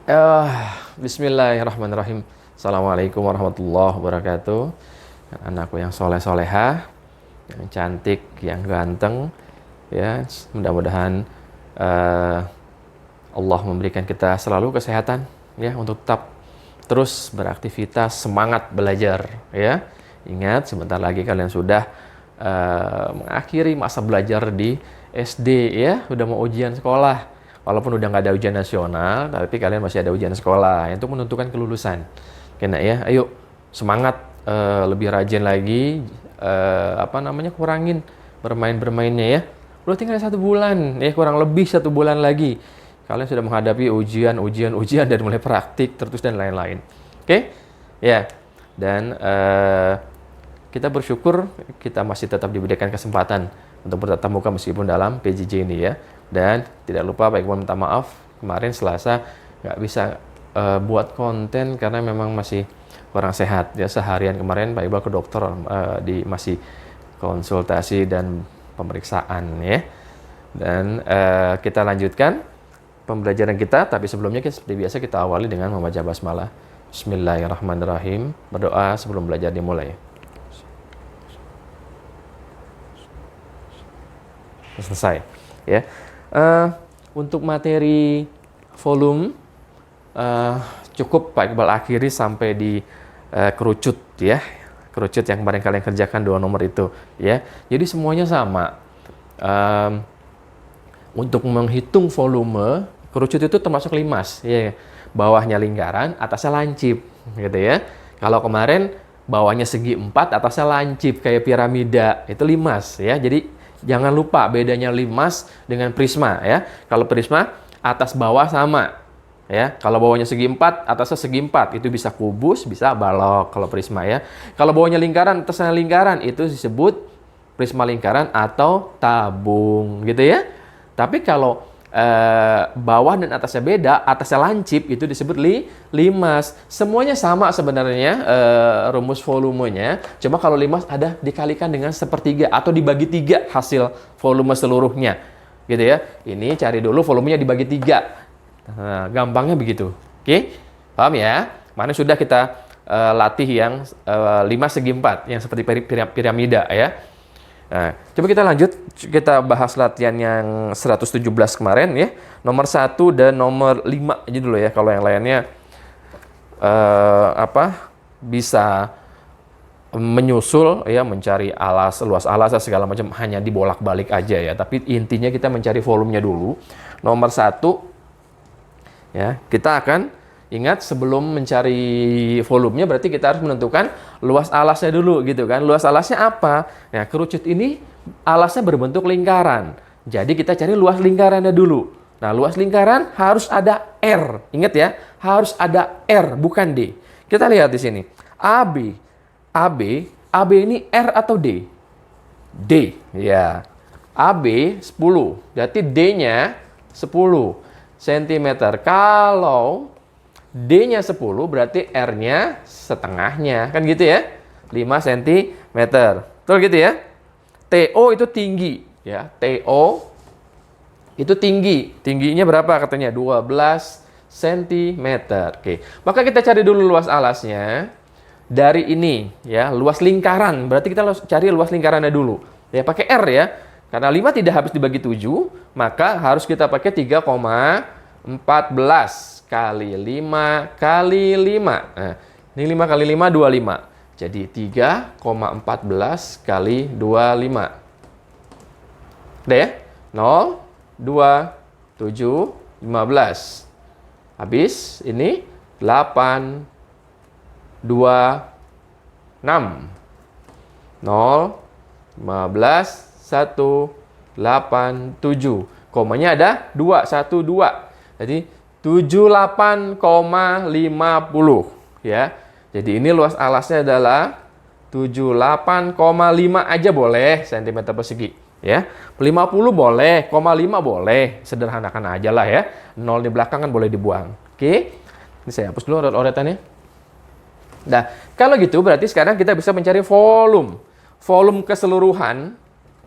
Eh, Bismillahirrahmanirrahim. Assalamualaikum warahmatullahi wabarakatuh. Anakku yang soleh soleha, yang cantik, yang ganteng, ya. Mudah-mudahan eh, Allah memberikan kita selalu kesehatan, ya, untuk tetap terus beraktivitas, semangat belajar, ya. Ingat, sebentar lagi kalian sudah mengakhiri masa belajar di SD, ya. Udah mau ujian sekolah. Walaupun udah nggak ada ujian nasional, tapi kalian masih ada ujian sekolah untuk menentukan kelulusan. Kena ya, ayo semangat, lebih rajin lagi, kurangin bermain-bermainnya ya. Udah tinggal 1 bulan, ya kurang lebih 1 bulan lagi. Kalian sudah menghadapi ujian dan mulai praktik, terus dan lain-lain. Oke? Ya, dan kita bersyukur kita masih tetap diberikan kesempatan untuk bertatap muka meskipun dalam PJJ ini ya. Dan tidak lupa Pak Iqbal minta maaf kemarin Selasa nggak bisa buat konten karena memang masih kurang sehat ya. Seharian kemarin Pak Iqbal ke dokter, masih konsultasi dan pemeriksaan ya. Dan kita lanjutkan pembelajaran kita, tapi sebelumnya seperti biasa kita awali dengan membaca basmalah. Bismillahirrahmanirrahim. Berdoa sebelum belajar dimulai. Selesai ya. Untuk materi volume cukup Pak Iqbal akhiri sampai di kerucut ya, kerucut yang kemarin kalian kerjakan 2 nomor itu ya. Jadi semuanya sama. Untuk menghitung volume kerucut itu termasuk limas ya, bawahnya lingkaran, atasnya lancip gitu ya. Kalau kemarin bawahnya segi 4, atasnya lancip kayak piramida, itu limas ya. Jadi jangan lupa bedanya limas dengan prisma ya. Kalau prisma atas bawah sama ya. Kalau bawahnya segi 4, atasnya segi 4, itu bisa kubus, bisa balok kalau prisma ya. Kalau bawahnya lingkaran, atasnya lingkaran, itu disebut prisma lingkaran atau tabung gitu ya. Tapi kalau bawah dan atasnya beda, atasnya lancip, itu disebut limas. Semuanya sama sebenarnya rumus volumenya. Cuma kalau limas ada dikalikan dengan 1/3 atau dibagi 3 hasil volume seluruhnya. Gitu ya. Ini cari dulu volumenya dibagi 3. Nah, gampangnya begitu. Oke? Paham ya? Mana sudah kita latih yang 5 segi 4 yang seperti piramida ya. Nah, coba kita lanjut, kita bahas latihan yang 117 kemarin ya. Nomor 1 dan nomor 5 aja dulu ya. Kalau yang lainnya bisa menyusul ya, mencari alas, luas alas segala macam, hanya dibolak-balik aja ya. Tapi intinya kita mencari volumenya dulu. Nomor 1 ya, kita akan ingat sebelum mencari volumenya berarti kita harus menentukan luas alasnya dulu gitu kan. Luas alasnya apa? Nah, kerucut ini alasnya berbentuk lingkaran. Jadi kita cari luas lingkarannya dulu. Nah, luas lingkaran harus ada R. Ingat ya, harus ada R bukan D. Kita lihat di sini. AB. AB ini R atau D? D. Ya. AB 10. Berarti D-nya 10 cm. Kalau D-nya 10 berarti R-nya setengahnya. Kan gitu ya. 5 cm. Betul gitu ya. TO itu tinggi. Ya, TO itu tinggi. Tingginya berapa katanya? 12 cm. Oke. Maka kita cari dulu luas alasnya. Dari ini ya, luas lingkaran. Berarti kita cari luas lingkarannya dulu. Ya, pakai R ya. Karena 5 tidak habis dibagi 7, maka harus kita pakai 3,14 kali 5 kali 5. Nah, ini 5 kali 5, 25. Jadi 3,14 kali 25. Udah ya? 0, 2, 7, 15. Habis ini 8, 2, 6. 0, 15, 1, 8, 7. Komanya ada 2, 1, 2. Jadi 78,50 ya. Jadi ini luas alasnya adalah 78,5 aja boleh cm persegi ya. 50 boleh, 0,5 boleh. Sederhanakan aja lah ya. 0 di belakang kan boleh dibuang. Oke. Ini saya hapus dulu oret-oretannya. Nah, kalau gitu berarti sekarang kita bisa mencari volume. Volume keseluruhan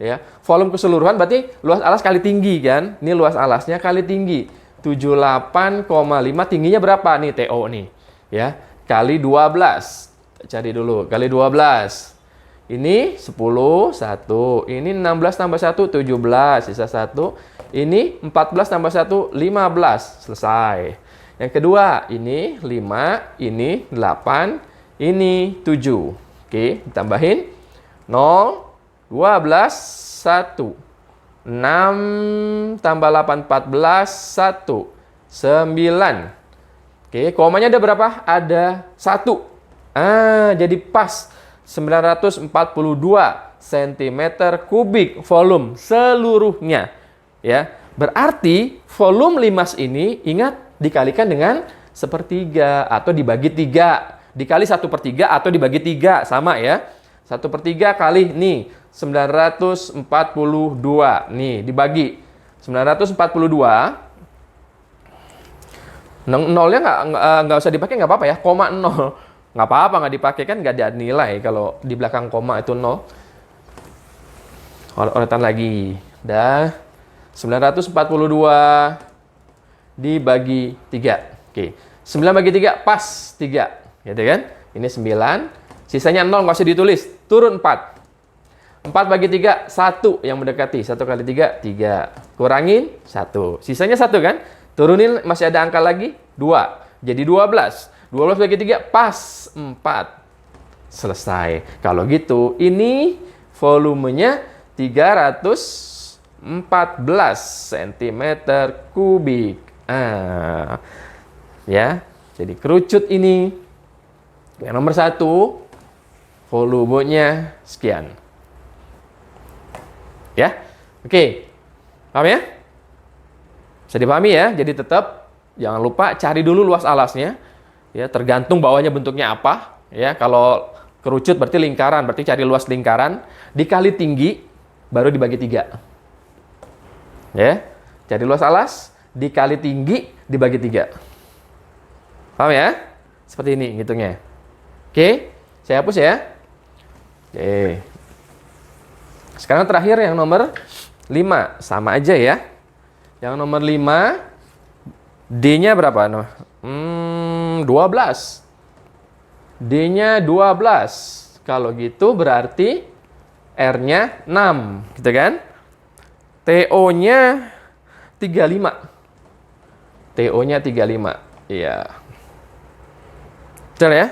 ya. Volume keseluruhan berarti luas alas kali tinggi kan. Ini luas alasnya kali tinggi. 78,5 tingginya berapa nih TO nih? Ya, kali 12. Cari dulu, kali 12. Ini 10, 1. Ini 16 tambah 1, 17. Sisa 1. Ini 14 tambah 1, 15. Selesai. Yang kedua, ini 5, ini 8, ini 7. Oke, ditambahin. 0, 12, 1. 6 tambah 8, 14, 1. 9. Oke, komanya ada berapa? Ada 1. Jadi pas 942 cm kubik volume seluruhnya. Ya, berarti volume limas ini ingat dikalikan dengan sepertiga atau dibagi 3. Dikali 1/3 atau dibagi 3 sama ya. 1/3 kali nih 942. Nih dibagi 942. Nolnya nggak usah dipakai, nggak apa-apa ya. Koma 0. Nggak apa-apa, nggak dipakai kan nggak ada nilai kalau di belakang koma itu 0. Urutan lagi. Dah. 942 dibagi 3. Oke. 9 bagi 3 pas 3. Gitu kan? Ini 9. Sisanya 0 nggak usah ditulis. Turun 4. 4 bagi 3, 1 yang mendekati. 1 kali 3, 3. Kurangin 1. Sisanya 1 kan? Turunin masih ada angka lagi, 2. Jadi 12. 12 bagi 3, pas 4. Selesai. Kalau gitu, ini volumenya 314 cm kubik. Ya, jadi kerucut ini. Yang nomor 1, volumenya sekian. Ya, oke. Paham ya? Bisa dipahami ya? Jadi tetap jangan lupa cari dulu luas alasnya. Ya, tergantung bawahnya bentuknya apa. Ya, kalau kerucut berarti lingkaran, berarti cari luas lingkaran dikali tinggi baru dibagi 3. Ya, cari luas alas dikali tinggi dibagi 3. Paham ya? Seperti ini hitungnya. Oke, saya hapus ya. Oke. Sekarang terakhir yang nomor 5. Sama aja ya. Yang nomor 5, D-nya berapa? 12. D-nya 12. Kalau gitu berarti R-nya 6. Gitu kan? TO-nya 35. TO-nya 35. Iya. Betul ya?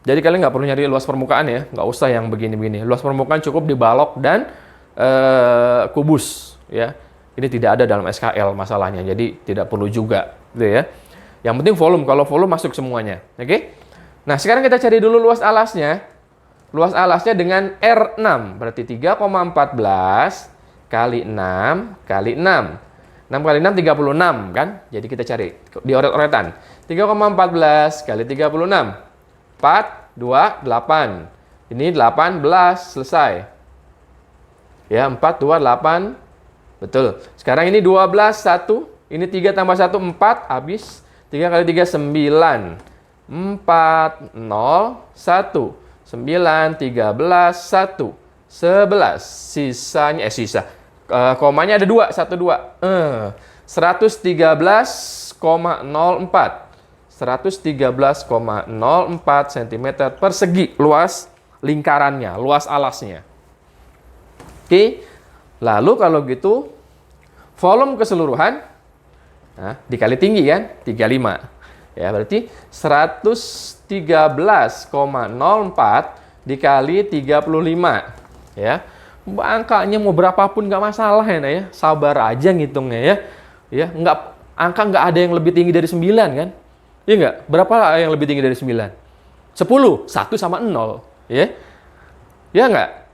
Jadi kalian nggak perlu nyari luas permukaan ya, nggak usah yang begini-begini. Luas permukaan cukup dibalok dan kubus ya. Ini tidak ada dalam SKL masalahnya, jadi tidak perlu juga, gitu ya. Yang penting volume, kalau volume masuk semuanya, oke? Nah sekarang kita cari dulu luas alasnya. Luas alasnya dengan R6, berarti 3,14 kali 6 kali 6. 6 kali 6, 36 kan? Jadi kita cari di oret-oretan. 3,14 kali 36. 4, 2, 8. Ini 18, selesai. Ya, 4, 2, 8. Betul. Sekarang ini 12, 1. Ini 3 tambah 1, 4. Habis. 3 kali 3, 9. 4, 0, 1. 9, 13, 1. 11. Sisanya, komanya ada 2, 1, 2. 113,04. 113,04 cm persegi luas lingkarannya, luas alasnya. Oke, lalu kalau gitu volume keseluruhan dikali tinggi kan, 35. Ya, berarti 113,04 dikali 35. Ya, angkanya mau berapapun nggak masalah ya, sabar aja ngitungnya ya. Ya, angka nggak ada yang lebih tinggi dari 9 kan? Iya nggak? Berapa yang lebih tinggi dari 9? 10, 1 sama 0. Ya? Ya nggak?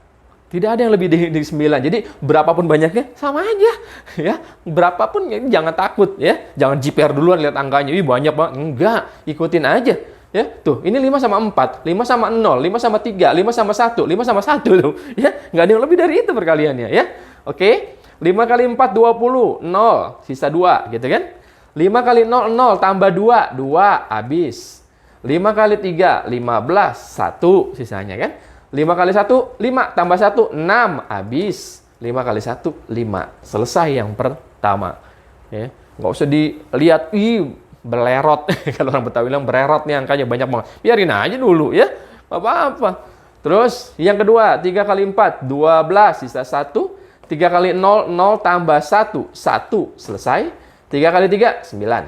Tidak ada yang lebih tinggi dari 9. Jadi, berapapun banyaknya, sama aja. Ya, berapapun, ya, jangan takut. Ya, jangan JPR duluan lihat angkanya. Ih, banyak banget. Enggak, ikutin aja. Ya, tuh, ini 5 sama 4, 5 sama 0, 5 sama 3, 5 sama 1, 5 sama 1. Tuh. Ya, nggak ada yang lebih dari itu perkaliannya. Ya, oke? 5 kali 4, 20, 0, sisa 2, gitu kan? 5 kali 0, 0, tambah 2, 2, habis. 5 kali 3, 15, 1, sisanya kan? 5 kali 1, 5, tambah 1, 6, habis. 5 kali 1, 5. Selesai yang pertama. Ya. Nggak usah dilihat, ih belerot. Kalau orang Betawi bilang bererot nih angkanya banyak banget. Biarin aja dulu ya, nggak apa-apa. Terus yang kedua, 3 kali 4, 12, sisa 1. 3 kali 0, 0 tambah 1, 1, selesai. 3 kali 3, 9.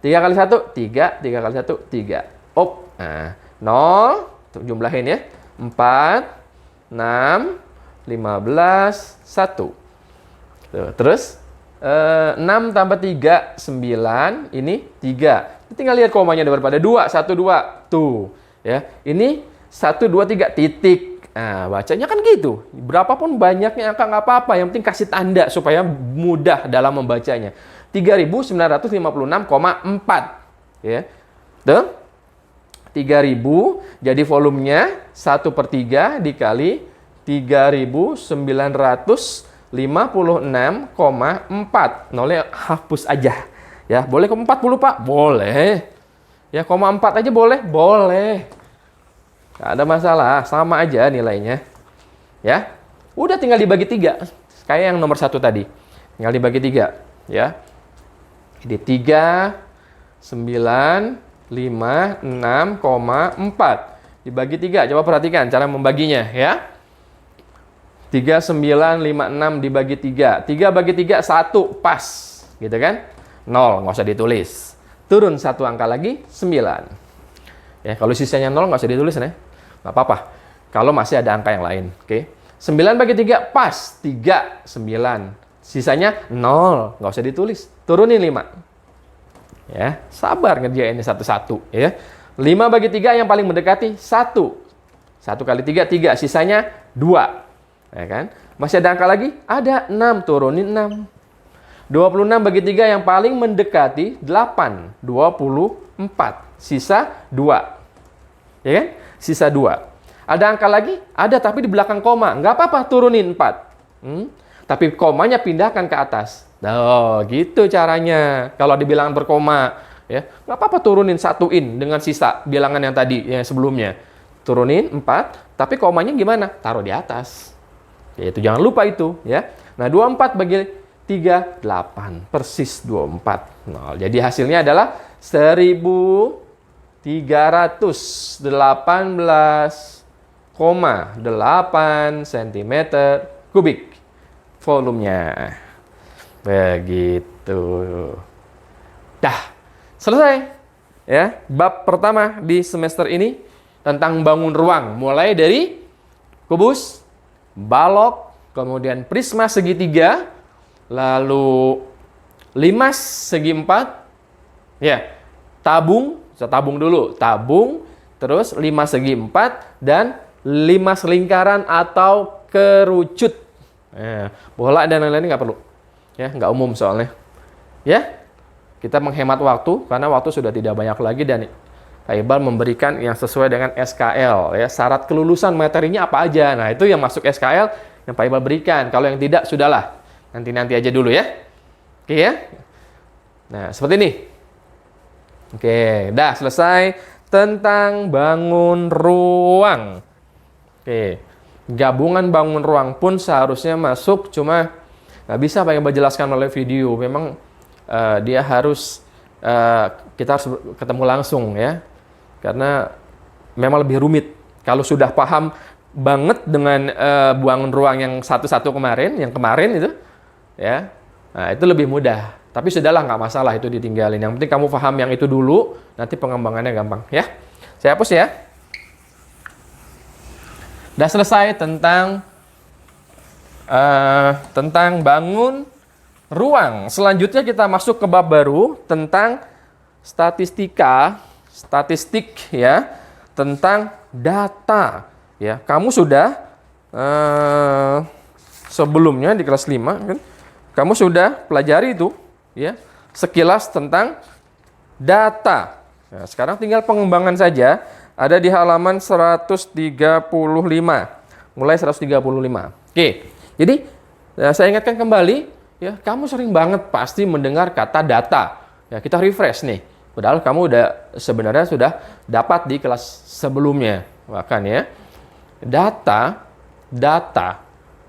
3 kali 1, 3. 3 kali 1, 3. Op, nah, 0, jumlahin ya. 4, 6, 15, 1. Tuh, terus 6 tambah 3, 9. Ini 3. Tinggal lihat komanya daripada 2, 1, 2. Tuh, ya. Ini 1, 2, 3, titik. Nah, bacanya kan gitu. Berapapun banyaknya angka nggak apa-apa. Yang penting kasih tanda supaya mudah dalam membacanya. 3.956,4. Ya. Tuh. 3.000. Jadi volumenya 1/3 dikali 3.956,4. Nolnya hapus aja. Ya, boleh 40, Pak? Boleh. Ya, 4 aja boleh? Boleh. Nggak ada masalah, sama aja nilainya. Ya, udah tinggal dibagi 3. Kayak yang nomor 1 tadi. Tinggal dibagi 3. Ya. Jadi 3, 9, 5, 6,4. Dibagi 3. Coba perhatikan cara membaginya ya. 3, 9, 5, 6 dibagi 3. 3 bagi 3, 1. Pas. Gitu kan? 0, nggak usah ditulis. Turun 1 angka lagi, 9. Ya, kalau sisanya 0 nggak usah ditulis ya. Nggak apa-apa. Kalau masih ada angka yang lain. Oke. 9 bagi 3, pas. 3, 9. Sisanya 0. Nggak usah ditulis. Turunin 5. Ya, sabar ngerjainnya satu-satu. Ya. 5 bagi 3 yang paling mendekati 1. 1 kali 3, 3. Sisanya 2. Ya kan? Masih ada angka lagi? Ada 6. Turunin 6. 26 bagi 3 yang paling mendekati 8. 24. Sisa 2. Ya kan? Sisa 2. Ada angka lagi? Ada, tapi di belakang koma. Nggak apa-apa, turunin 4. Tapi komanya pindahkan ke atas. Oh, gitu caranya. Kalau di bilangan berkoma. Ya, nggak apa-apa turunin, satuin dengan sisa bilangan yang tadi, yang sebelumnya. Turunin 4, tapi komanya gimana? Taruh di atas. Ya, itu jangan lupa itu. Ya. Nah, 24 bagi 3, 8. Persis 24. Nah, jadi hasilnya adalah 1.318,8 cm kubik volumenya. Begitu. Dah, selesai. Ya, bab pertama di semester ini tentang bangun ruang. Mulai dari kubus, balok, kemudian prisma segitiga, lalu limas segi 4, ya, tabung, saya tabung dulu, tabung, terus limas segi 4, dan limas lingkaran atau kerucut. Ya, bola dan lain-lain nggak perlu, ya, nggak umum soalnya. Ya, kita menghemat waktu karena waktu sudah tidak banyak lagi dan Kak Iqbal memberikan yang sesuai dengan SKL. Ya, syarat kelulusan materinya apa aja. Nah, itu yang masuk SKL yang Pak Iqbal berikan. Kalau yang tidak, sudahlah. Nanti aja dulu ya. Oke ya. Nah, seperti ini. Oke, dah selesai tentang bangun ruang. Oke, gabungan bangun ruang pun seharusnya masuk, cuma nggak bisa Pak Iqbal jelaskan melalui video. Memang dia harus kita harus ketemu langsung ya. Karena memang lebih rumit. Kalau sudah paham banget dengan bangun ruang yang satu-satu kemarin, yang kemarin itu, ya, nah itu lebih mudah. Tapi sudahlah, nggak masalah itu ditinggalin. Yang penting kamu paham yang itu dulu, nanti pengembangannya gampang, ya. Saya hapus ya. Udah selesai tentang bangun ruang. Selanjutnya kita masuk ke bab baru tentang statistik ya, tentang data ya. Kamu sudah sebelumnya di kelas 5 kan, kamu sudah pelajari itu ya, sekilas tentang data. Nah, sekarang tinggal pengembangan saja, ada di halaman 135. Mulai 135. Oke. Jadi saya ingatkan kembali ya, kamu sering banget pasti mendengar kata data. Ya, kita refresh nih. Padahal kamu sebenarnya sudah dapat di kelas sebelumnya. Bahkan ya, data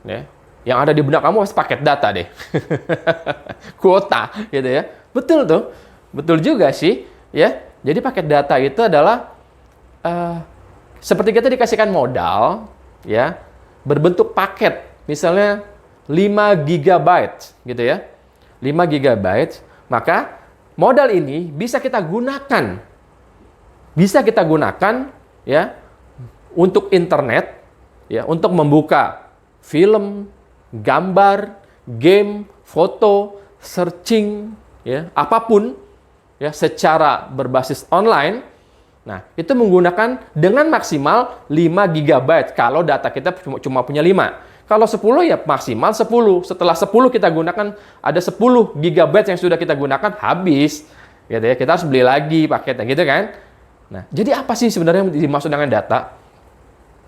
ya, yang ada di benak kamu pasti paket data deh. Kuota gitu ya. Betul tuh. Betul juga sih, ya. Jadi paket data itu adalah seperti kita dikasihkan modal, ya, berbentuk paket. Misalnya 5 gigabyte gitu ya. 5 gigabyte, maka modal ini bisa kita gunakan. Bisa kita gunakan ya untuk internet, ya, untuk membuka film, gambar, game, foto, searching, ya, apapun ya secara berbasis online. Nah, itu menggunakan dengan maksimal 5 gigabyte kalau data kita cuma punya 5. Kalau 10 ya maksimal 10. Setelah 10 kita gunakan, ada 10 gigabyte yang sudah kita gunakan, habis. Gitu ya, kita harus beli lagi paketnya gitu kan. Nah, jadi apa sih sebenarnya yang dimaksud dengan data?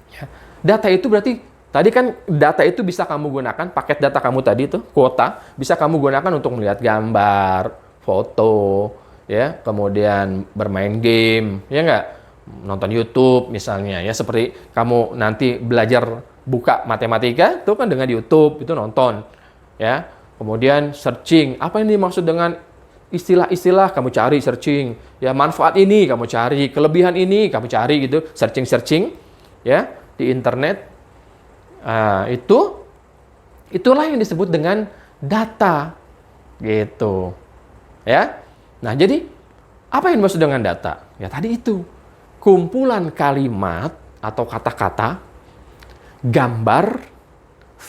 Ya, data itu berarti, tadi kan data itu bisa kamu gunakan, paket data kamu tadi itu, kuota, bisa kamu gunakan untuk melihat gambar, foto, ya, kemudian bermain game, ya nggak? Nonton YouTube misalnya, ya, seperti kamu nanti belajar buka matematika, itu kan dengan YouTube, itu nonton, ya. Kemudian searching, apa yang dimaksud dengan istilah-istilah, kamu cari searching, ya, manfaat ini kamu cari, kelebihan ini kamu cari gitu, searching, ya, di internet. Itulah yang disebut dengan data, gitu, ya. Nah, jadi apa yang dimaksud dengan data? Ya tadi itu, kumpulan kalimat atau kata-kata, gambar,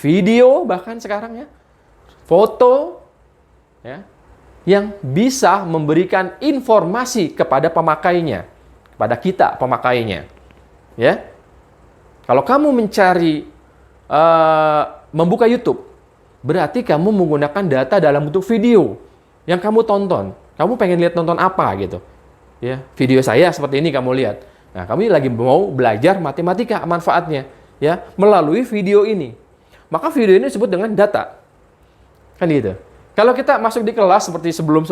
video bahkan sekarang ya, foto, ya, yang bisa memberikan informasi kepada pemakainya, kepada kita pemakainya, ya. Kalau kamu mencari, membuka YouTube, berarti kamu menggunakan data dalam bentuk video yang kamu tonton. Kamu pengen lihat nonton apa gitu, ya, video saya seperti ini kamu lihat. Nah, kamu lagi mau belajar matematika manfaatnya, ya, melalui video ini. Maka video ini disebut dengan data, kan gitu. Kalau kita masuk di kelas seperti sebelum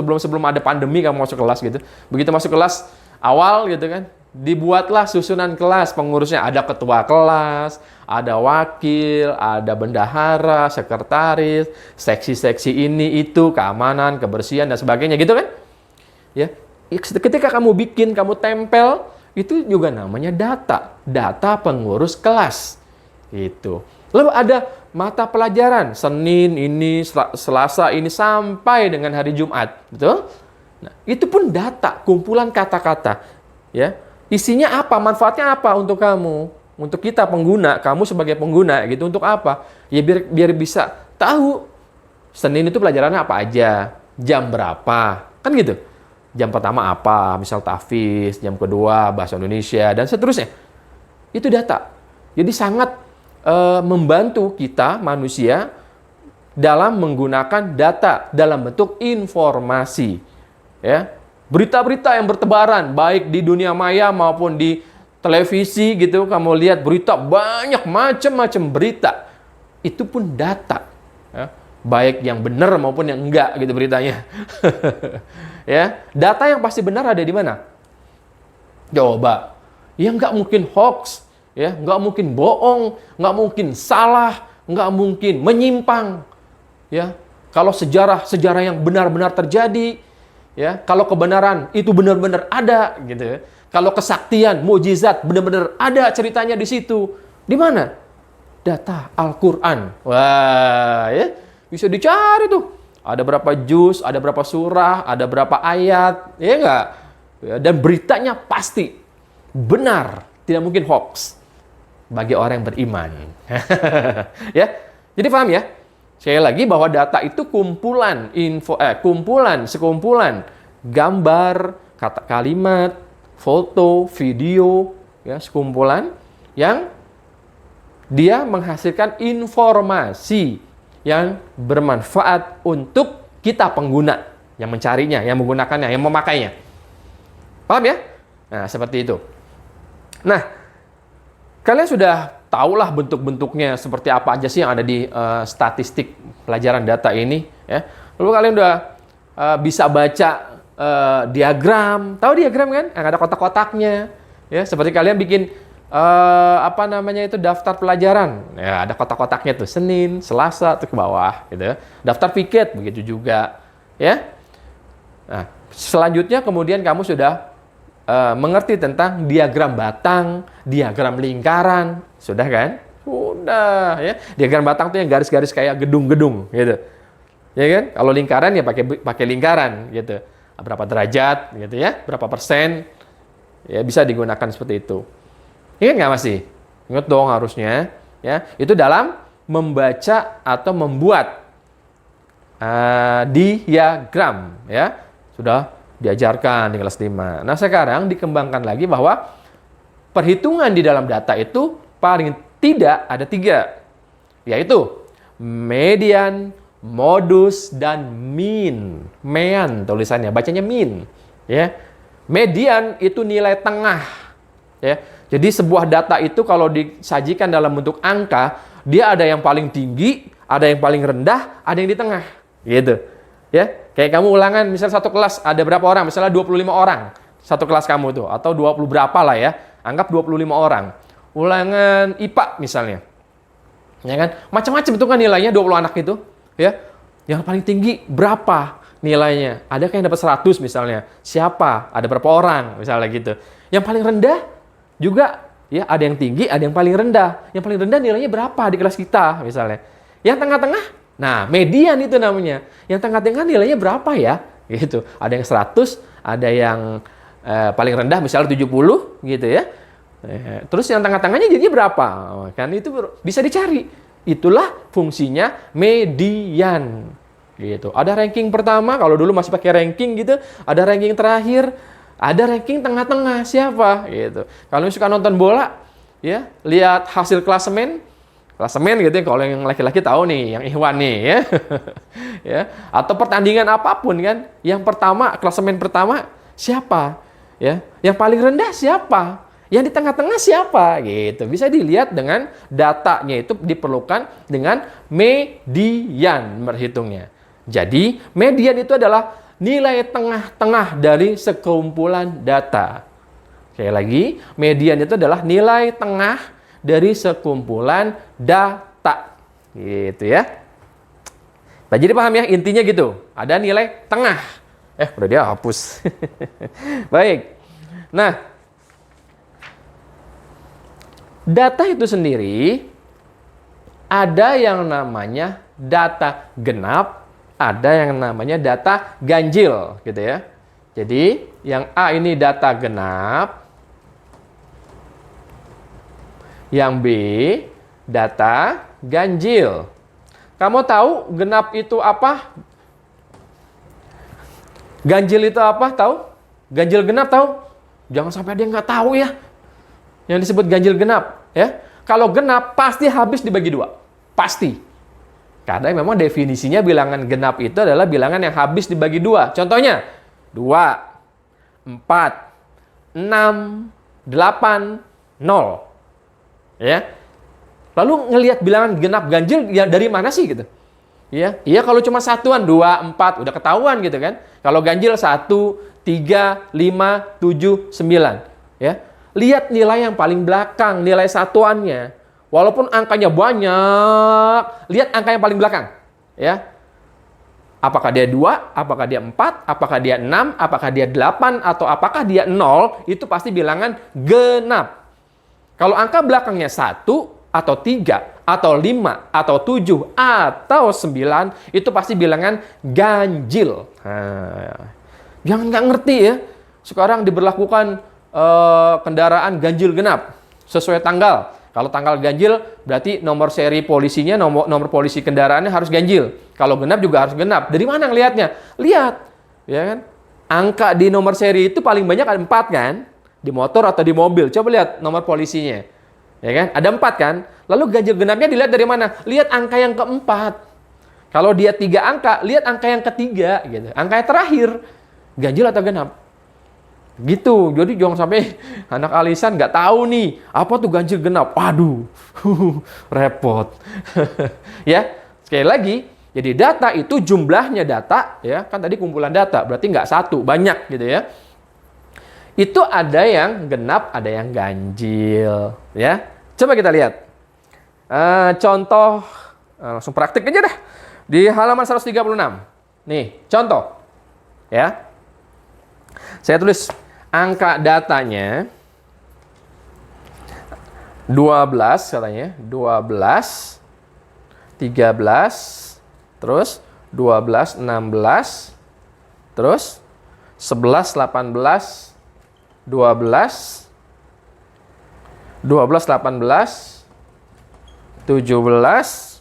ada pandemi, kamu masuk kelas gitu. Begitu masuk kelas awal gitu kan, dibuatlah susunan kelas, pengurusnya ada ketua kelas, ada wakil, ada bendahara, sekretaris, seksi-seksi ini itu, keamanan, kebersihan dan sebagainya gitu kan? Ya. Ketika kamu bikin, kamu tempel, itu juga namanya data pengurus kelas. Itu. Lalu ada mata pelajaran Senin ini, Selasa ini sampai dengan hari Jumat, betul? Nah, itu pun data, kumpulan kata-kata, ya. Isinya apa? Manfaatnya apa untuk kamu? Untuk kita pengguna, kamu sebagai pengguna gitu, untuk apa? Ya biar bisa tahu Senin itu pelajarannya apa aja, jam berapa, kan gitu. Jam pertama apa, misal tahfiz, jam kedua bahasa Indonesia dan seterusnya. Itu data. Jadi sangat membantu kita manusia dalam menggunakan data dalam bentuk informasi, ya. Berita-berita yang bertebaran baik di dunia maya maupun di televisi gitu, kamu lihat berita banyak macam-macam berita, itu pun data, ya. Baik yang benar maupun yang enggak gitu beritanya. Ya, data yang pasti benar ada di mana? Coba, ya nggak mungkin hoax, ya, nggak mungkin bohong, nggak mungkin salah, nggak mungkin menyimpang, ya. Kalau sejarah yang benar-benar terjadi, ya, kalau kebenaran itu benar-benar ada, gitu ya. Kalau kesaktian, mukjizat benar-benar ada ceritanya di situ. Di mana? Data Al-Qur'an. Wah, ya, bisa dicari tuh. Ada berapa juz, ada berapa surah, ada berapa ayat, ya enggak? Ya, dan beritanya pasti benar, tidak mungkin hoax bagi orang yang beriman. Ya. Jadi paham ya? Sekali lagi bahwa data itu sekumpulan gambar, kata kalimat, foto, video, ya, sekumpulan yang dia menghasilkan informasi yang bermanfaat untuk kita pengguna yang mencarinya, yang menggunakannya, yang memakainya. Paham ya? Nah, seperti itu. Nah, kalian sudah tahulah bentuk-bentuknya seperti apa aja sih yang ada di statistik pelajaran data ini, ya. Lalu kalian udah bisa baca diagram. Tahu diagram kan? Yang ada kotak-kotaknya, ya. Seperti kalian bikin daftar pelajaran. Ya, ada kotak-kotaknya tuh, Senin, Selasa tuh ke bawah gitu. Daftar piket begitu juga, ya. Nah, selanjutnya kemudian kamu sudah mengerti tentang diagram batang, diagram lingkaran, sudah kan? Sudah ya. Diagram batang tuh yang garis-garis kayak gedung-gedung gitu. Ya kan? Kalau lingkaran ya pakai lingkaran gitu. Berapa derajat gitu ya, berapa persen. Ya bisa digunakan seperti itu. Ingat nggak masih? Ingat dong harusnya. Ya, itu dalam membaca atau membuat diagram ya. Sudah diajarkan di kelas 5. Nah, sekarang dikembangkan lagi bahwa perhitungan di dalam data itu paling tidak ada 3, yaitu median, modus, dan mean. Mean tulisannya, bacanya mean. Ya. Median itu nilai tengah. Ya. Jadi sebuah data itu kalau disajikan dalam bentuk angka, dia ada yang paling tinggi, ada yang paling rendah, ada yang di tengah. Gitu. Ya, kayak kamu ulangan, misalnya satu kelas ada berapa orang? Misalnya 25 orang satu kelas kamu itu, atau 20 berapa lah ya. Anggap 25 orang. Ulangan IPA misalnya. Ya kan? Macam-macam itu kan nilainya 20 anak itu, ya. Yang paling tinggi berapa nilainya? Ada yang dapat 100 misalnya. Siapa? Ada berapa orang misalnya gitu. Yang paling rendah juga ya ada yang tinggi, ada yang paling rendah. Yang paling rendah nilainya berapa di kelas kita misalnya. Yang tengah-tengah, nah, median itu namanya. Yang tengah-tengah nilainya berapa ya? Gitu. Ada yang 100, ada yang paling rendah misalnya 70 gitu ya. Terus yang tengah-tengahnya jadinya berapa? Kan itu bisa dicari. Itulah fungsinya median. Gitu. Ada ranking pertama, kalau dulu masih pakai ranking gitu, ada ranking terakhir, ada ranking tengah-tengah siapa gitu. Kalau suka nonton bola, ya, lihat hasil klasemen gitu ya, kalau yang laki-laki tahu nih, yang Ikhwan nih ya. Ya, atau pertandingan apapun kan, yang pertama, klasemen pertama siapa? Ya, yang paling rendah siapa? Yang di tengah-tengah siapa? Gitu. Bisa dilihat dengan datanya itu diperlukan dengan median berhitungnya. Jadi, median itu adalah nilai tengah-tengah dari sekumpulan data. Sekali lagi, median itu adalah nilai tengah dari sekumpulan data. Gitu ya. Nah, jadi paham ya, intinya gitu. Ada nilai tengah. Udah dia hapus. Baik. Nah, data itu sendiri ada yang namanya data genap, ada yang namanya data ganjil, gitu ya. Jadi, yang A ini data genap, yang B, data ganjil. Kamu tahu genap itu apa? Ganjil itu apa? Tahu? Ganjil genap tahu? Jangan sampai dia nggak tahu ya. Yang disebut ganjil genap. Ya. Kalau genap pasti habis dibagi 2. Pasti. Karena memang definisinya bilangan genap itu adalah bilangan yang habis dibagi 2. Contohnya, 2, 4, 6, 8, 0. Ya. Lalu ngelihat bilangan genap ganjil ya dari mana sih gitu? Ya, iya kalau cuma satuan 2, 4 udah ketahuan gitu kan. Kalau ganjil 1, 3, 5, 7, 9, ya. Lihat nilai yang paling belakang, nilai satuannya. Walaupun angkanya banyak, lihat angka yang paling belakang, ya. Apakah dia 2, apakah dia 4, apakah dia 6, apakah dia 8 atau apakah dia 0, itu pasti bilangan genap. Kalau angka belakangnya 1 atau 3 atau 5 atau 7 atau 9 itu pasti bilangan ganjil. Jangan nggak ngerti ya. Sekarang diberlakukan kendaraan ganjil genap sesuai tanggal. Kalau tanggal ganjil berarti nomor seri polisinya, nomor polisi kendaraannya harus ganjil. Kalau genap juga harus genap. Dari mana ngelihatnya? Lihat, ya kan? Angka di nomor seri itu paling banyak ada 4 kan? Di motor atau di mobil. Coba lihat nomor polisinya. Ya kan? Ada 4 kan? Lalu ganjil genapnya dilihat dari mana? Lihat angka yang keempat. Kalau dia 3 angka, lihat angka yang ketiga gitu. Angka yang terakhir. Ganjil atau genap? Gitu. Jadi jangan sampai anak alisan nggak tahu nih, apa tuh ganjil genap. Waduh. Repot. Ya. Sekali lagi, jadi data itu jumlahnya data, ya. Kan tadi kumpulan data, berarti nggak satu, banyak gitu ya. Itu ada yang genap, ada yang ganjil, ya. Coba kita lihat. Contoh, langsung praktik aja dah. Di halaman 136. Nih, contoh. Ya. Saya tulis angka datanya 12 katanya, 12, 13, terus 12, 16, terus 11, 18, 12, 12, 18, 17,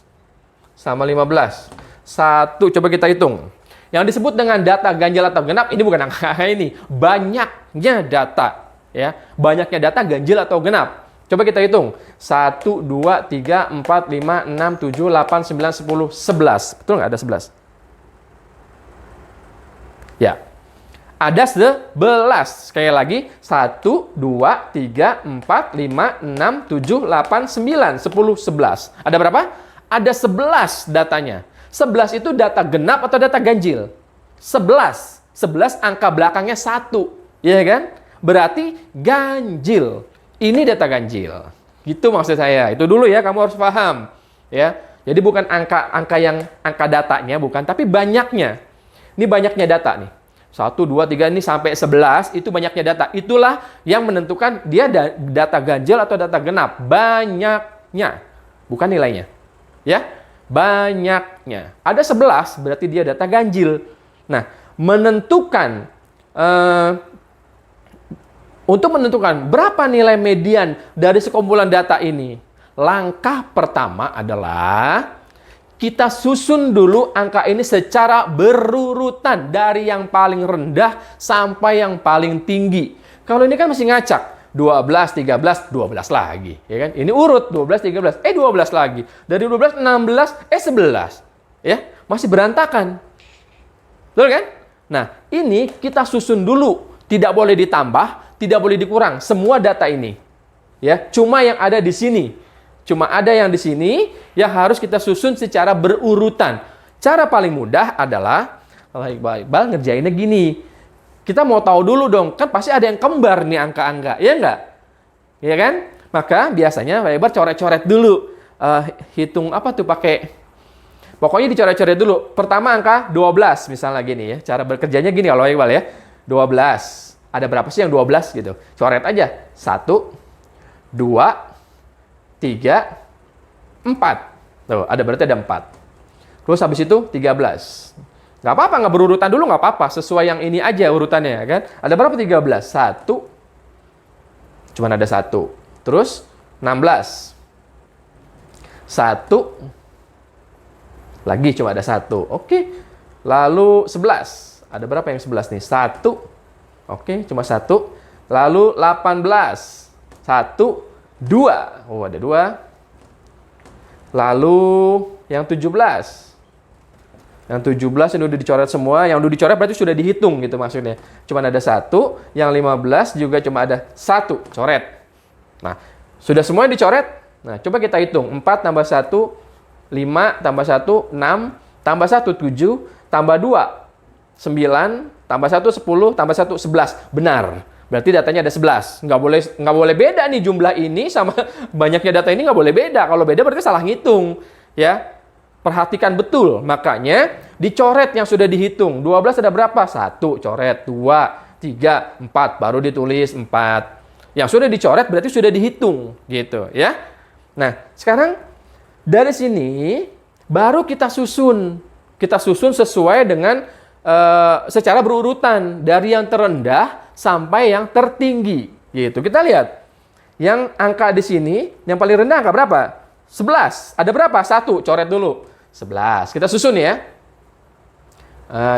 sama 15. Satu, coba kita hitung. Yang disebut dengan data ganjil atau genap, ini bukan angka ini. Banyaknya data. Ya, banyaknya data ganjil atau genap. Coba kita hitung. 1, 2, 3, 4, 5, 6, 7, 8, 9, 10, 11. Betul nggak ada 11? Ya. Ada 11. Sekali lagi. 1, 2, 3, 4, 5, 6, 7, 8, 9, 10, 11. Ada berapa? Ada 11 datanya. 11 itu data genap atau data ganjil? 11. 11 angka belakangnya 1. Iya kan? Berarti ganjil. Ini data ganjil. Gitu maksud saya. Itu dulu ya, kamu harus paham. Ya. Jadi bukan angka datanya, bukan, tapi banyaknya. Ini banyaknya data nih. 1, 2, 3 ini sampai 11, itu banyaknya data. Itulah yang menentukan dia data ganjil atau data genap. Banyaknya, bukan nilainya. Ya, banyaknya. Ada 11, berarti dia data ganjil. Nah, untuk menentukan berapa nilai median dari sekumpulan data ini, langkah pertama adalah kita susun dulu angka ini secara berurutan dari yang paling rendah sampai yang paling tinggi. Kalau ini kan masih ngacak. 12, 13, 12 lagi. Ya kan? Ini urut 12, 13, 12 lagi. Dari 12, 16, 11. Ya, masih berantakan. Betul kan? Nah, ini kita susun dulu. Tidak boleh ditambah, tidak boleh dikurang. Semua data ini. Ya, cuma yang ada di sini. Cuma ada yang di sini yang harus kita susun secara berurutan. Cara paling mudah adalah, Iqbal ngerjainnya gini. Kita mau tahu dulu dong, kan pasti ada yang kembar nih angka-angka, ya enggak? Ya kan? Maka biasanya Pak Iqbal coret-coret dulu. Hitung apa tuh pakai? Pokoknya dicoret-coret dulu. Pertama angka 12 misalnya gini ya. Cara bekerjanya gini kalau Iqbal ya. 12. Ada berapa sih yang 12 gitu? Coret aja. 1, 2, 3, 4. Tuh, berarti ada 4. Terus habis itu 13. Nggak apa-apa, nggak berurutan dulu nggak apa-apa. Sesuai yang ini aja urutannya, kan? Ada berapa 13? 1. Cuman ada 1. Terus 16. 1. Lagi cuma ada 1. Oke. Lalu 11. Ada berapa yang 11 nih? 1. Oke, cuma 1. Lalu 18. 1. 2. Oh, ada 2. Lalu yang 17. Yang 17 yang udah dicoret semua. Yang udah dicoret berarti sudah dihitung gitu maksudnya. Cuma ada 1. Yang 15 juga cuma ada 1. Coret. Nah, sudah semuanya dicoret. Nah, coba kita hitung. 4 tambah 1, 5 tambah 1, 6. Tambah 1, 7. Tambah 2, 9. Tambah 1, 10. Tambah 1, 11. Benar. Berarti datanya ada 11. Nggak boleh beda nih jumlah ini sama banyaknya data ini, nggak boleh beda. Kalau beda berarti salah ngitung. Ya. Perhatikan betul. Makanya dicoret yang sudah dihitung. 12 ada berapa? 1 coret. 2, 3, 4. Baru ditulis 4. Yang sudah dicoret berarti sudah dihitung. Gitu ya. Nah, sekarang dari sini baru kita susun. Kita susun sesuai dengan secara berurutan. Dari yang terendah sampai yang tertinggi. Gitu. Kita lihat. Yang angka di sini, yang paling rendah angka berapa? 11. Ada berapa? 1. Coret dulu. 11. Kita susun ya.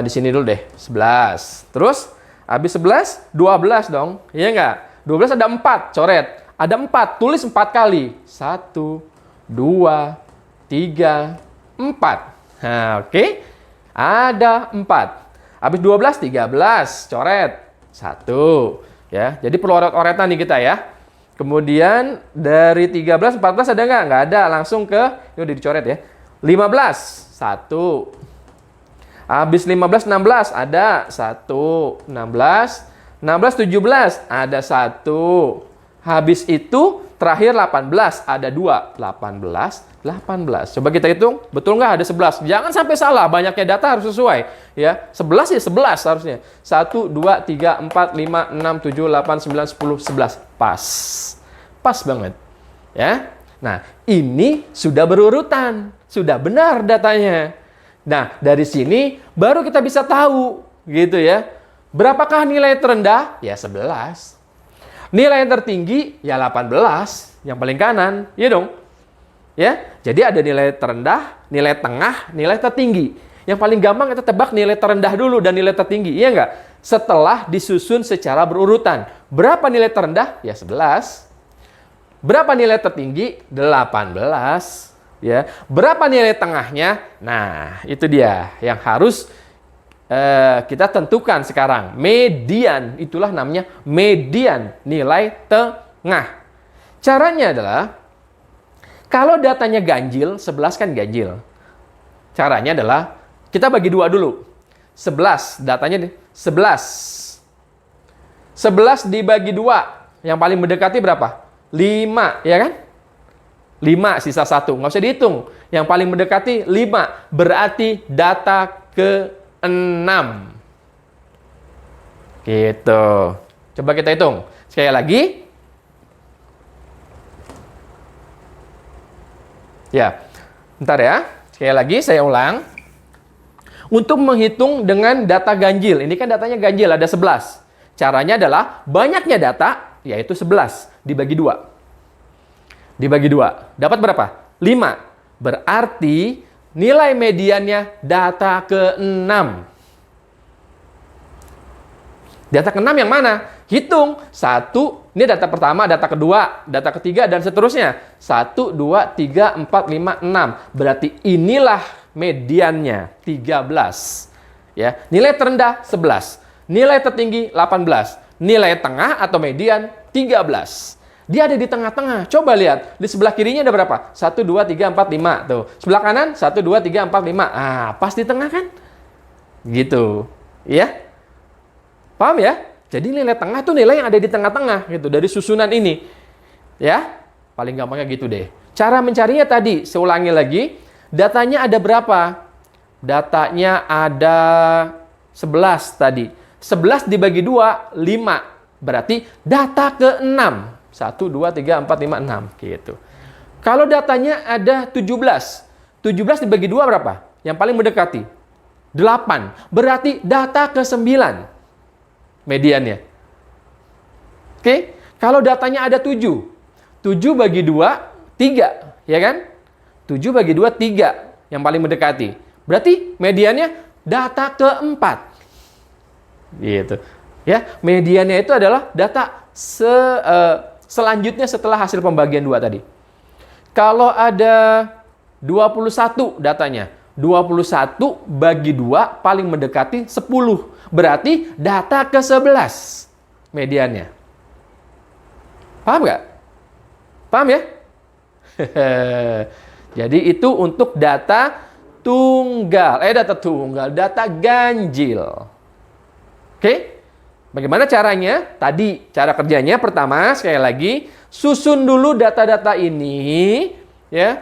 Di sini dulu deh. 11. Terus, habis 11, 12 dong. Iya nggak? 12 ada 4. Coret. Ada 4. Tulis 4 kali. 1, 2, 3, 4. Nah, oke. Ada 4. Habis 12, 13. Coret. 1. Ya, jadi perlu oret-oretan nih kita ya. Kemudian dari 13, 14 ada nggak? Nggak ada. Langsung ke, ini udah dicoret ya. 15. 1. Habis 15, 16 ada 1. 16. 16, 17 ada 1. Habis itu Terakhir 18, ada 2. 18, 18. Coba kita hitung, betul nggak ada 11? Jangan sampai salah, banyaknya data harus sesuai. Ya, 11 ya 11 harusnya. 1, 2, 3, 4, 5, 6, 7, 8, 9, 10, 11. Pas. Pas banget. Ya. Nah, ini sudah berurutan. Sudah benar datanya. Nah, dari sini baru kita bisa tahu. Gitu ya. Berapakah nilai terendah? Ya 11. Nilai yang tertinggi ya 18, yang paling kanan, ya dong. Ya, jadi ada nilai terendah, nilai tengah, nilai tertinggi. Yang paling gampang kita tebak nilai terendah dulu dan nilai tertinggi, iya nggak? Setelah disusun secara berurutan. Berapa nilai terendah? Ya 11. Berapa nilai tertinggi? 18. Ya, berapa nilai tengahnya? Nah, itu dia yang harus kita tentukan sekarang. Median, itulah namanya median, nilai tengah. Caranya adalah, kalau datanya ganjil, 11 kan ganjil. Caranya adalah, kita bagi 2 dulu. 11, datanya 11. 11 dibagi 2, yang paling mendekati berapa? 5, ya kan? 5 sisa 1, nggak usah dihitung. Yang paling mendekati 5, berarti data ke 6. Gitu. Coba kita hitung. Sekali lagi. Ya. Bentar ya. Sekali lagi saya ulang. Untuk menghitung dengan data ganjil. Ini kan datanya ganjil, ada 11. Caranya adalah banyaknya data, yaitu 11 dibagi 2. Dibagi 2. Dapat berapa? 5. Berarti nilai mediannya data ke-6. Data ke-6 yang mana? Hitung. 1, ini data pertama, data kedua, data ketiga, dan seterusnya. 1, 2, 3, 4, 5, 6. Berarti inilah mediannya, 13. Ya, nilai terendah 11. Nilai tertinggi 18. Nilai tengah atau median 13. Dia ada di tengah-tengah. Coba lihat. Di sebelah kirinya ada berapa? 1, 2, 3, 4, 5. Tuh. Sebelah kanan, 1, 2, 3, 4, 5. Ah, pas di tengah kan? Gitu. Iya? Paham ya? Jadi nilai tengah itu nilai yang ada di tengah-tengah. Gitu. Dari susunan ini. Ya? Paling gampangnya gitu deh. Cara mencarinya tadi. Saya ulangi lagi. Datanya ada berapa? Datanya ada 11 tadi. 11 dibagi 2, 5. Berarti data ke-6. 1, 2, 3, 4, 5, 6. Gitu. Kalau datanya ada 17. 17 dibagi 2 berapa? Yang paling mendekati. 8. Berarti data ke-9. Mediannya. Oke? Kalau datanya ada 7. 7 bagi 2, 3. Ya kan? 7 bagi 2, 3. Yang paling mendekati. Berarti mediannya data ke-4. Gitu. Ya, mediannya itu adalah data selanjutnya setelah hasil pembagian 2 tadi. Kalau ada 21 datanya, 21 bagi 2 paling mendekati 10. Berarti data ke-11 mediannya. Paham nggak? Paham ya? Jadi itu untuk data tunggal. Data tunggal, data ganjil. Oke? Bagaimana caranya? Tadi cara kerjanya pertama sekali lagi susun dulu data-data ini ya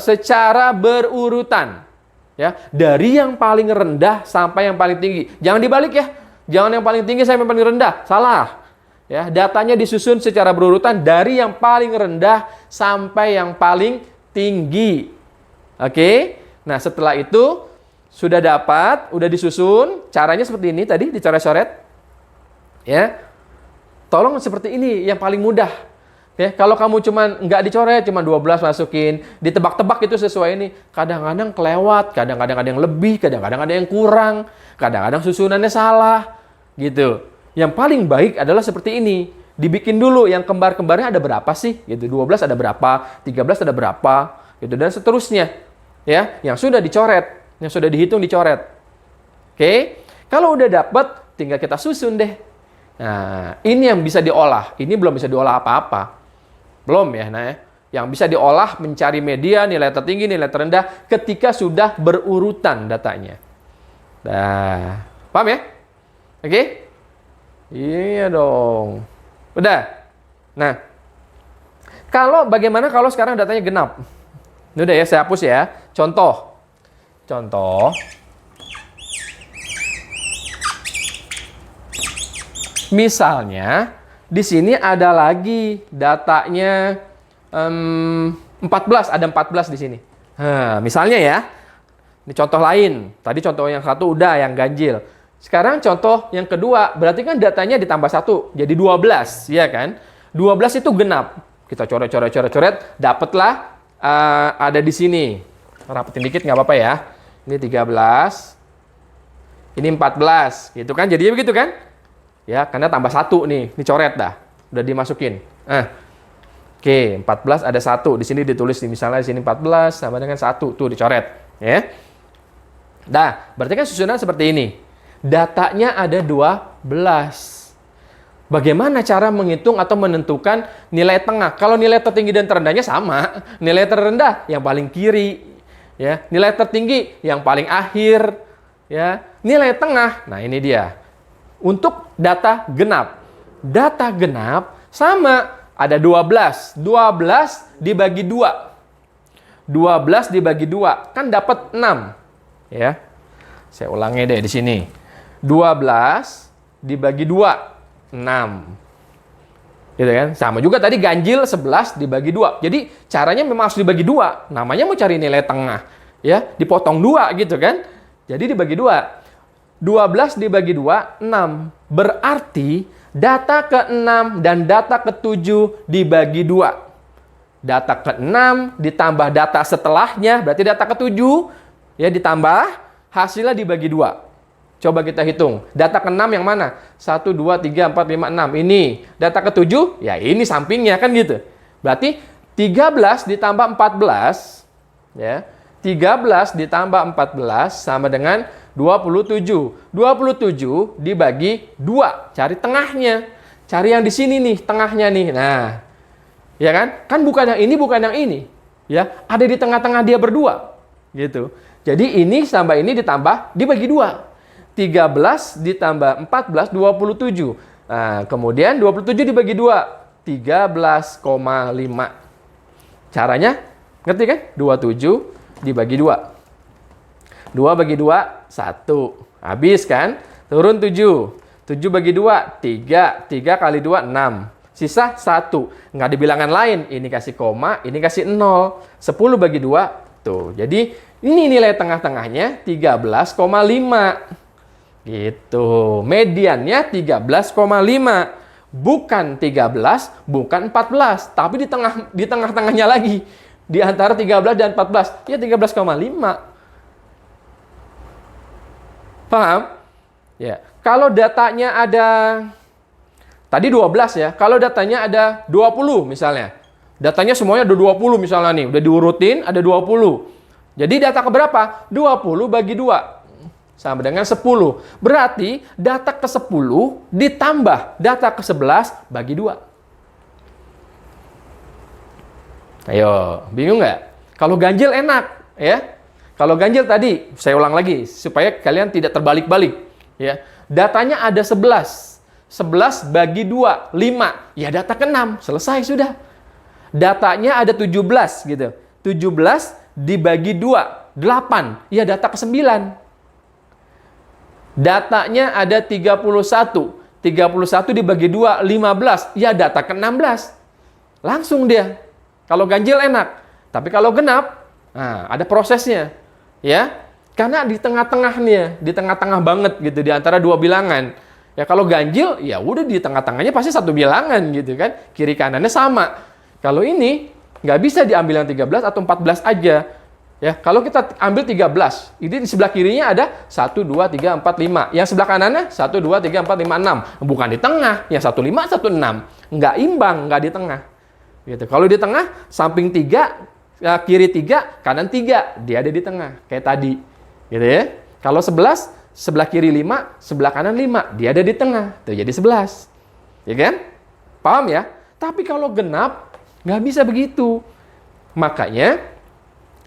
secara berurutan ya dari yang paling rendah sampai yang paling tinggi. Jangan dibalik ya. Jangan yang paling tinggi sampai yang paling rendah. Salah. Ya, datanya disusun secara berurutan dari yang paling rendah sampai yang paling tinggi. Oke? Nah, setelah itu sudah dapat, udah disusun, caranya seperti ini tadi dicoret-coret. Ya. Tolong seperti ini yang paling mudah. Ya, kalau kamu cuman nggak dicoret, cuma 12 masukin, ditebak-tebak itu sesuai ini, kadang-kadang kelewat, kadang-kadang ada yang lebih, kadang-kadang ada yang kurang, kadang-kadang susunannya salah, gitu. Yang paling baik adalah seperti ini. Dibikin dulu yang kembar-kembarnya ada berapa sih? Gitu. 12 ada berapa? 13 ada berapa? Gitu dan seterusnya. Ya, yang sudah dicoret. Yang sudah dihitung dicoret. Oke. Kalau udah dapat, tinggal kita susun deh. Nah, ini yang bisa diolah. Ini belum bisa diolah apa-apa. Belum ya. Nah, yang bisa diolah mencari media, nilai tertinggi, nilai terendah ketika sudah berurutan datanya. Nah, paham ya? Oke? Iya dong. Udah. Nah, Bagaimana kalau sekarang datanya genap? Ini udah ya, saya hapus ya. Contoh. Misalnya, di sini ada lagi datanya 14, ada 14 di sini. Nah, misalnya ya, ini contoh lain. Tadi contoh yang satu udah, yang ganjil. Sekarang contoh yang kedua, berarti kan datanya ditambah 1, jadi 12, ya kan? 12 itu genap. Kita coret, dapatlah ada di sini. Rapetin dikit nggak apa-apa ya. Ini 13, ini 14, gitu kan? Jadinya begitu kan? Ya, karena tambah 1 nih, ini coret dah. Udah dimasukin. Oke, 14 ada 1. Di sini ditulis misalnya di sini 14 sama dengan 1, tuh dicoret, ya. Nah, berarti kan susunan seperti ini. Datanya ada 12. Bagaimana cara menghitung atau menentukan nilai tengah? Kalau nilai tertinggi dan terendahnya sama. Nilai terendah yang paling kiri, ya. Nilai tertinggi yang paling akhir, ya. Nilai tengah, nah ini dia. Untuk data genap. Data genap sama ada 12. 12 dibagi 2. 12 dibagi 2 kan dapat 6, ya. Saya ulangi deh di sini. 12 dibagi 2, 6. Gitu kan? Sama juga tadi ganjil 11 dibagi 2. Jadi caranya memang harus dibagi 2. Namanya mau cari nilai tengah. Ya, dipotong 2 gitu kan. Jadi dibagi 2. 12 dibagi 2, 6. Berarti data ke-6 dan data ke-7 dibagi 2. Data ke-6 ditambah data setelahnya, berarti data ke-7 ya ditambah, hasilnya dibagi 2. Coba kita hitung. Data ke-6 yang mana? 1, 2, 3, 4, 5, 6. Ini. Data ke-7, ya ini sampingnya kan gitu. Berarti 13 ditambah 14, ya. 13 ditambah 14 sama dengan 27. 27 dibagi 2. Cari tengahnya. Cari yang di sini nih, tengahnya nih. Nah, ya kan? Kan bukan yang ini, bukan yang ini. Ya, ada di tengah-tengah dia berdua. Gitu. Jadi ini tambah ini ditambah dibagi 2. 13 ditambah 14, 27. Nah, kemudian 27 dibagi 2, 13,5. Caranya, ngerti kan? 27 dibagi 2. 2 bagi 2, 1. Habis kan? Turun 7. 7 bagi 2, 3. 3 kali 2, 6. Sisa 1. Nggak ada bilangan lain. Ini kasih koma, ini kasih 0. 10 bagi 2, tuh. Jadi, ini nilai tengah-tengahnya 13,5. Gitu. Mediannya 13,5. Bukan 13, bukan 14. Tapi di tengah-tengahnya lagi. Di antara 13 dan 14. Ya 13,5. Paham? Ya. Kalau datanya ada tadi 12 ya. Kalau datanya ada 20 misalnya. Datanya semuanya ada 20 misalnya nih. Udah diurutin ada 20. Jadi data keberapa? 20 bagi 2. Sama dengan 10. Berarti data ke-10 ditambah data ke-11 bagi 2. Ayo, bingung nggak? Kalau ganjil enak, ya. Kalau ganjil tadi, saya ulang lagi supaya kalian tidak terbalik-balik, ya. Datanya ada 11. 11 bagi 2, 5. Ya data ke-6, selesai sudah. Datanya ada 17 gitu. 17 dibagi 2, 8. Ya data ke-9. Datanya ada 31. 31 dibagi 2, 15. Ya data ke-16. Langsung dia. Kalau ganjil enak. Tapi kalau genap, nah, ada prosesnya. Ya, karena di tengah-tengahnya, di tengah-tengah banget gitu, di antara dua bilangan. Ya kalau ganjil, ya udah di tengah-tengahnya pasti satu bilangan gitu kan. Kiri kanannya sama. Kalau ini, nggak bisa diambil yang 13 atau 14 aja. Ya, kalau kita ambil 13, ini di sebelah kirinya ada 1, 2, 3, 4, 5. Yang sebelah kanannya 1, 2, 3, 4, 5, 6. Bukan di tengah, yang 1, 5, 1, 6. Nggak imbang, nggak di tengah. Gitu. Kalau di tengah, samping 3, kiri 3, kanan 3. Dia ada di tengah, kayak tadi. Gitu ya. Kalau 11, sebelah kiri 5, sebelah kanan 5. Dia ada di tengah, tuh jadi 11. Ya kan? Paham ya? Tapi kalau genap, nggak bisa begitu. Makanya,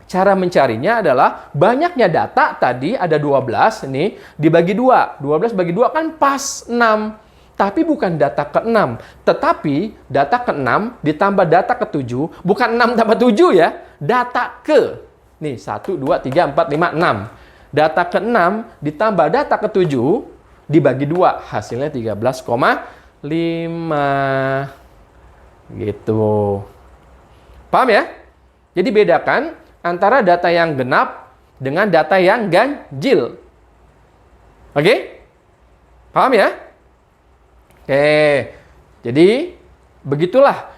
cara mencarinya adalah banyaknya data tadi ada 12 nih dibagi 2. 12 bagi 2 kan pas 6. tapi bukan data ke-6. Tetapi data ke-6 ditambah data ke-7, bukan 6 tambah 7 ya, data ke. Nih, 1, 2, 3, 4, 5, 6. Data ke-6 ditambah data ke-7 dibagi 2, hasilnya 13,5. Gitu. Paham ya? Jadi bedakan antara data yang genap dengan data yang ganjil. Oke? Paham ya? Oke, jadi begitulah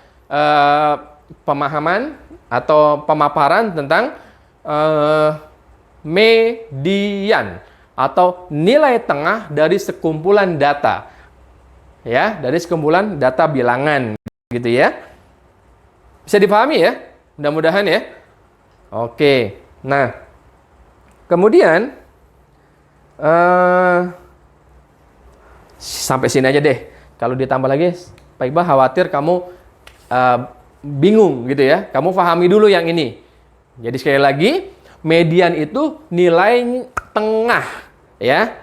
pemahaman atau pemaparan tentang median atau nilai tengah dari sekumpulan data. Ya, dari sekumpulan data bilangan gitu ya. Bisa dipahami ya? Mudah-mudahan ya. Oke. Nah, kemudian sampai sini aja deh. Kalau ditambah lagi, Pak Iqbal khawatir kamu bingung gitu ya. Kamu pahami dulu yang ini. Jadi sekali lagi, median itu nilai tengah ya.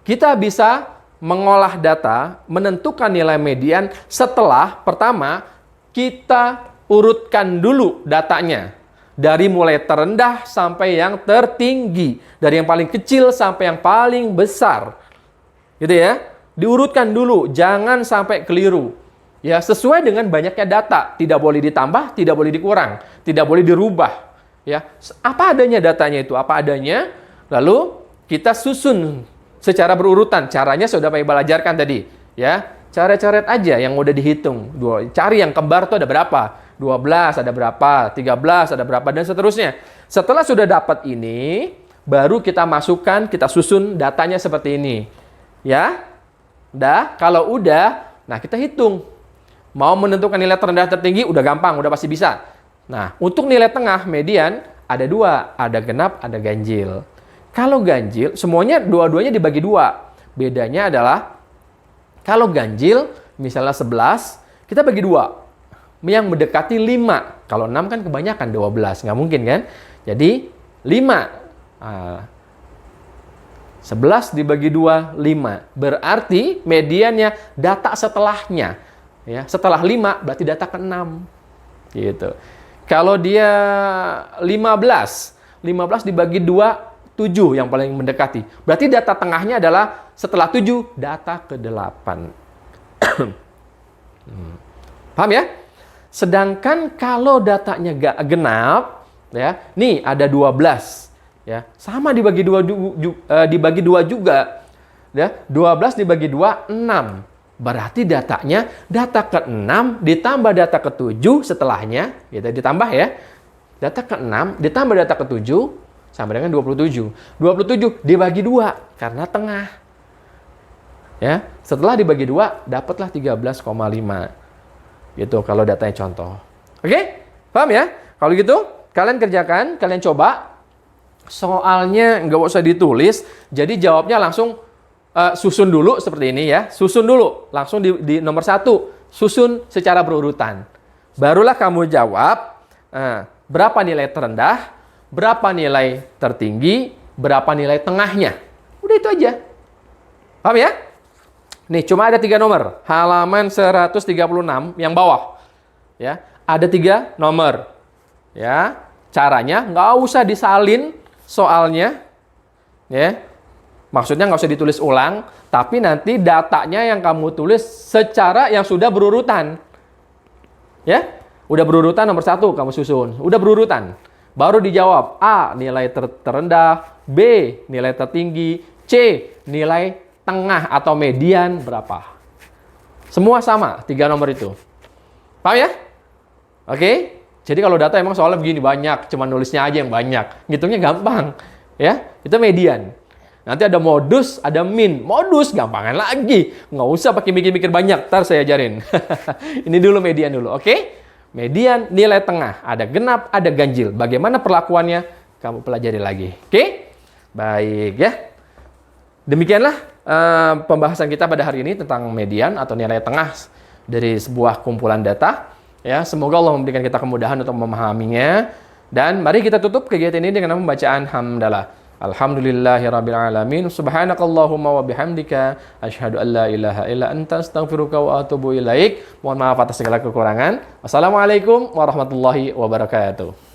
Kita bisa mengolah data, menentukan nilai median setelah pertama kita urutkan dulu datanya. Dari mulai terendah sampai yang tertinggi. Dari yang paling kecil sampai yang paling besar. Gitu ya. Diurutkan dulu, jangan sampai keliru. Ya, sesuai dengan banyaknya data, tidak boleh ditambah, tidak boleh dikurang, tidak boleh dirubah. Ya, apa adanya datanya itu, apa adanya. Lalu kita susun secara berurutan. Caranya sudah Pak Iqbal ajarkan tadi, ya. Coret-coret aja yang udah dihitung. Cari yang kembar itu ada berapa? 12 ada berapa? 13 ada berapa dan seterusnya. Setelah sudah dapat ini, baru kita masukkan, kita susun datanya seperti ini. Ya. Udah, kalau udah, nah kita hitung. Mau menentukan nilai terendah tertinggi, udah gampang, udah pasti bisa. Nah, untuk nilai tengah, median, ada dua. Ada genap, ada ganjil. Kalau ganjil, semuanya dua-duanya dibagi dua. Bedanya adalah, kalau ganjil, misalnya 11, kita bagi dua. Yang mendekati 5. Kalau 6 kan kebanyakan, 12. Nggak mungkin kan? Jadi, 5. 11 dibagi 2, 5. Berarti mediannya data setelahnya. Ya, setelah 5 berarti data ke-6. Gitu. Kalau dia 15 dibagi 2, 7 yang paling mendekati. Berarti data tengahnya adalah setelah 7, data ke-8. Paham ya? Sedangkan kalau datanya genap, ya, nih ada 12. Ya, sama dibagi 2 juga. Ya, 12 dibagi 2, 6. Berarti datanya data ke-6 ditambah data ke-7 setelahnya, gitu ditambah ya. Data ke-6 ditambah data ke-7 sama dengan 27. 27 dibagi 2 karena tengah. Ya, setelah dibagi 2 dapatlah 13,5. Gitu kalau datanya contoh. Oke? Paham ya? Kalau gitu kalian kerjakan, kalian coba. Soalnya nggak usah ditulis, jadi jawabnya langsung susun dulu seperti ini ya. Susun dulu, langsung di nomor 1. Susun secara berurutan. Barulah kamu jawab berapa nilai terendah, berapa nilai tertinggi, berapa nilai tengahnya. Udah itu aja. Paham ya? Nih, cuma ada 3 nomor. Halaman 136 yang bawah. Ya, ada 3 nomor. Ya, caranya nggak usah disalin soalnya, ya, maksudnya nggak usah ditulis ulang, tapi nanti datanya yang kamu tulis secara yang sudah berurutan, ya, udah berurutan nomor 1 kamu susun, udah berurutan, baru dijawab A nilai terendah, B nilai tertinggi, C nilai tengah atau median berapa, semua sama 3 nomor itu, paham ya? Oke. Jadi kalau data emang soalnya begini banyak, cuma nulisnya aja yang banyak. Ngitungnya gampang. Ya, itu median. Nanti ada modus, ada min. Modus gampangan lagi. Nggak usah pakai mikir-mikir banyak, ntar saya ajarin. Ini dulu median dulu, oke? Median nilai tengah. Ada genap, ada ganjil. Bagaimana perlakuannya? Kamu pelajari lagi. Oke? Baik ya. Demikianlah pembahasan kita pada hari ini tentang median atau nilai tengah dari sebuah kumpulan data. Ya, semoga Allah memberikan kita kemudahan untuk memahaminya. Dan mari kita tutup kegiatan ini dengan pembacaan hamdalah. Alhamdulillahirabbil alamin. Subhanakallahumma wa bihamdika asyhadu an la ilaha illa anta astaghfiruka wa atubu ilaik. Mohon maaf atas segala kekurangan. Wassalamualaikum warahmatullahi wabarakatuh.